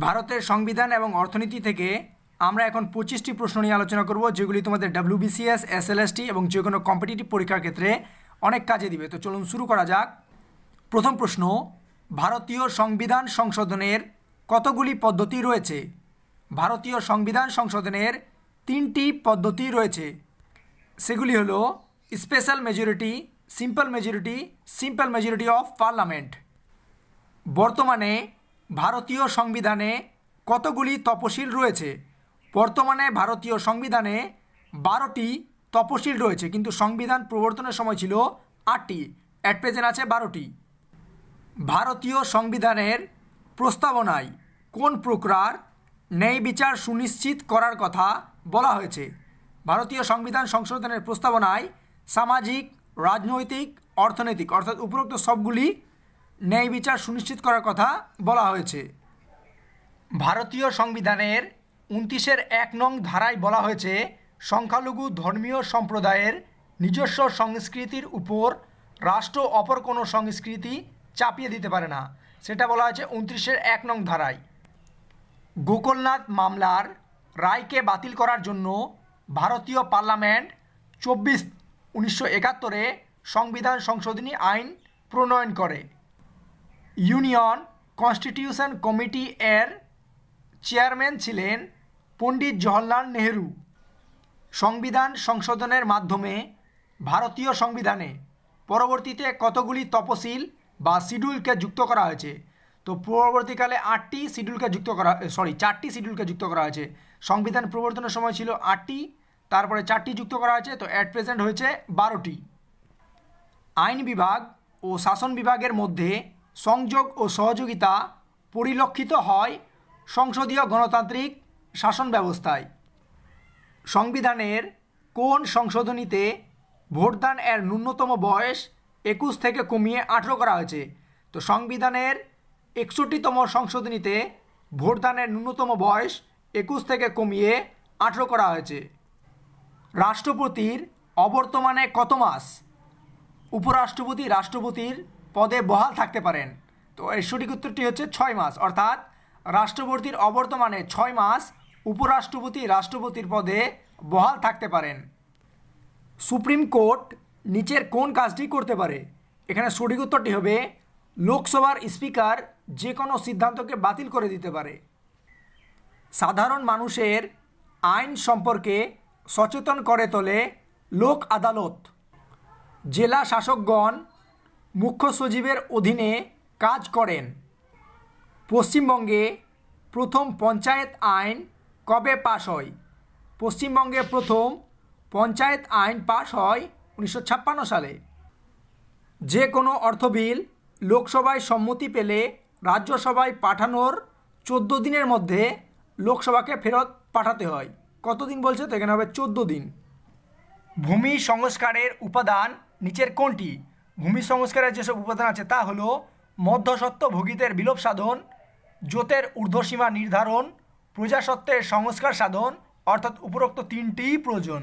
ভারতের সংবিধান এবং অর্থনীতি থেকে আমরা এখন 25টি প্রশ্ন নিয়ে আলোচনা করব, যেগুলি তোমাদের WBCS, SLST এবং যে কোনো কম্পিটিটিভ পরীক্ষার ক্ষেত্রে অনেক কাজে দিবে। তো চলুন শুরু করা যাক। প্রথম প্রশ্ন, ভারতীয় সংবিধান সংশোধনের কতগুলি পদ্ধতি রয়েছে? ভারতীয় সংবিধান সংশোধনের 3টি পদ্ধতি রয়েছে। সেগুলি হলো special majority, simple majority of parliament. বর্তমানে ভারতীয় সংবিধানে কতগুলি তফসিল রয়েছে? বর্তমানে ভারতীয় সংবিধানে 12টি তফসিল রয়েছে, কিন্তু সংবিধান প্রবর্তনের সময় ছিল 8টি, অ্যাট প্রেজেন্ট আছে 12টি। ভারতীয় সংবিধানের প্রস্তাবনায় কোন প্রকার ন্যায় বিচার সুনিশ্চিত করার কথা বলা হয়েছে? ভারতীয় সংবিধান সংশোধনের প্রস্তাবনায় সামাজিক, রাজনৈতিক, অর্থনৈতিক অর্থাৎ উপরোক্ত সবগুলি ন্যায় বিচার সুনিশ্চিত করার কথা বলা হয়েছে। ভারতীয় সংবিধানের 29-1 নং ধারায় বলা হয়েছে, সংখ্যালঘু ধর্মীয় সম্প্রদায়ের নিজস্ব সংস্কৃতির উপর রাষ্ট্র অপর কোনো সংস্কৃতি চাপিয়ে দিতে পারে না। সেটা বলা হয়েছে 29-1 নং ধারায়। গোকুলনাথ মামলার রায়কে বাতিল করার জন্য ভারতীয় পার্লামেন্ট 24/1971 সংবিধান সংশোধনী আইন প্রণয়ন করে। ইউনিয়ন কনস্টিটিউশন কমিটি এর চেয়ারম্যান ছিলেন পণ্ডিত জওহরলাল নেহেরু। সংবিধান সংশোধনের মাধ্যমে ভারতীয় সংবিধানে পরবর্তীতে কতগুলি তফসিল বা শিডিউলকে যুক্ত করা হয়েছে? তো পরবর্তীকালে 4টি শিডিউলকে যুক্ত করা হয়েছে। সংবিধান প্রবর্তনের সময় ছিল 8টি, তারপরে 4টি যুক্ত করা হয়েছে, তো অ্যাট প্রেজেন্ট হয়েছে 12টি। আইন বিভাগ ও শাসন বিভাগের মধ্যে সংযোগ ও সহযোগিতা পরিলক্ষিত হয় সংসদীয় গণতান্ত্রিক শাসন ব্যবস্থায়। সংবিধানের কোন সংশোধনীতে ভোটদান এর ন্যূনতম বয়স 21 থেকে কমিয়ে 18 করা হয়েছে? তো সংবিধানের 61তম সংশোধনীতে ভোটদানের ন্যূনতম বয়স 21 থেকে কমিয়ে 18 করা হয়েছে। রাষ্ট্রপতির অবর্তমানে কত মাস উপরাষ্ট্রপতি রাষ্ট্রপতির পদে বহাল থাকতে পারেন? তো এর সঠিক উত্তরটি হচ্ছে 6 মাস, অর্থাৎ রাষ্ট্রপতির অবর্তমানে 6 মাস উপরাষ্ট্রপতি রাষ্ট্রপতির পদে বহাল থাকতে পারেন। সুপ্রিম কোর্ট নিচের কোন কাজটি করতে পারে? এখানে সঠিক উত্তরটি হবে লোকসভার স্পিকার যে কোনো সিদ্ধান্তকে বাতিল করে দিতে পারে। সাধারণ মানুষের আইন সম্পর্কে সচেতন করে তোলে লোক আদালত। জেলা শাসকগণ মুখ্য সচিবের অধীনে কাজ করেন। পশ্চিমবঙ্গে প্রথম পঞ্চায়েত আইন কবে পাশ হয়? পশ্চিমবঙ্গে প্রথম পঞ্চায়েত আইন পাশ হয় 1956 সালে। যে কোনো অর্থ বিল লোকসভায় সম্মতি পেলে রাজ্যসভায় পাঠানোর 14 দিনের মধ্যে লোকসভাকে ফেরত পাঠাতে হয়। কতদিন বলছে? তো এখানে হবে 14 দিন। ভূমি সংস্কারের উপাদান নিচের কোনটি? ভূমি সংস্কারের যেসব উপাদান আছে তা হলো মধ্যস্বত্বভোগীদের বিলোপ সাধন, জোতের ঊর্ধ্বসীমা নির্ধারণ, প্রজাস্বত্বের সংস্কার সাধন, অর্থাৎ উপরোক্ত 3টিই প্রয়োজন।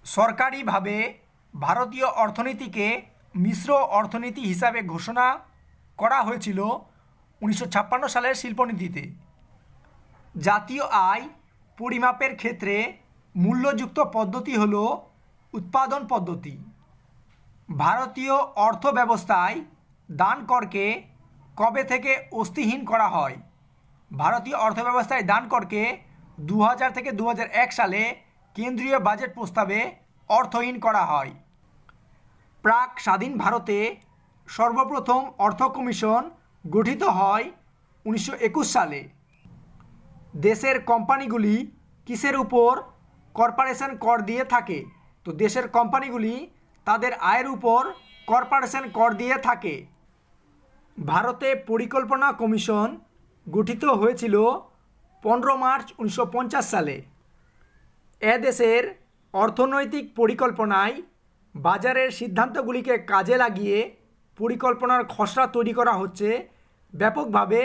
সরকারিভাবে ভারতীয় অর্থনীতিকে মিশ্র অর্থনীতি হিসাবে ঘোষণা করা হয়েছিল 1956 সালের শিল্পনীতিতে। জাতীয় আয় পরিমাপের ক্ষেত্রে মূল্যযুক্ত পদ্ধতি হল উৎপাদন পদ্ধতি। ভারতীয় অর্থ ব্যবস্থায় দান করকে কবে থেকে অস্তিহীন করা হয়? ভারতীয় অর্থব্যবস্থায় দান করকে 2000 থেকে 2001 সালে কেন্দ্রীয় বাজেট প্রস্তাবে অর্থহীন করা হয়। প্রাক স্বাধীন ভারতে সর্বপ্রথম অর্থ কমিশন গঠিত হয় 1921 সালে। দেশের কোম্পানিগুলি কিসের উপর কর্পোরেশন কর দিয়ে থাকে? তো দেশের কোম্পানিগুলি তাদের আয়ের উপর কর্পোরেশন কর দিয়ে থাকে। ভারতে পরিকল্পনা কমিশন গঠিত হয়েছিল 15 মার্চ 1950 সালে। দেশের অর্থনৈতিক পরিকল্পনায় বাজারের সিদ্ধান্তগুলিকে কাজে লাগিয়ে পরিকল্পনার খসড়া তৈরি করা হচ্ছে ব্যাপকভাবে।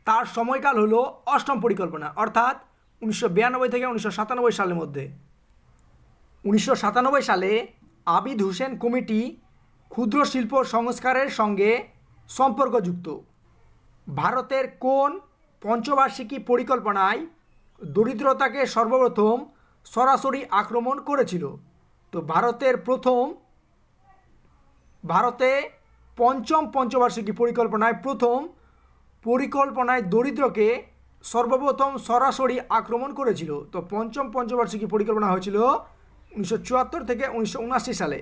তার সময়কাল হলো 8ম পরিকল্পনা, অর্থাৎ 1992 থেকে 1997 সালের মধ্যে। 1997 সালে আবিদ হুসেন কমিটি ক্ষুদ্র শিল্প সংস্কারের সঙ্গে সম্পর্কযুক্ত। ভারতের কোন পঞ্চবার্ষিকী পরিকল্পনায় দরিদ্রতাকে সর্বপ্রথম সরাসরি আক্রমণ করেছিল? তো ভারতে পঞ্চম পঞ্চবার্ষিকী পরিকল্পনায় পরিকল্পনায় দরিদ্রকে সর্বপ্রথম সরাসরি আক্রমণ করেছিল। তো পঞ্চম পঞ্চবার্ষিকী পরিকল্পনা হয়েছিল 1974 থেকে 1979 সালে।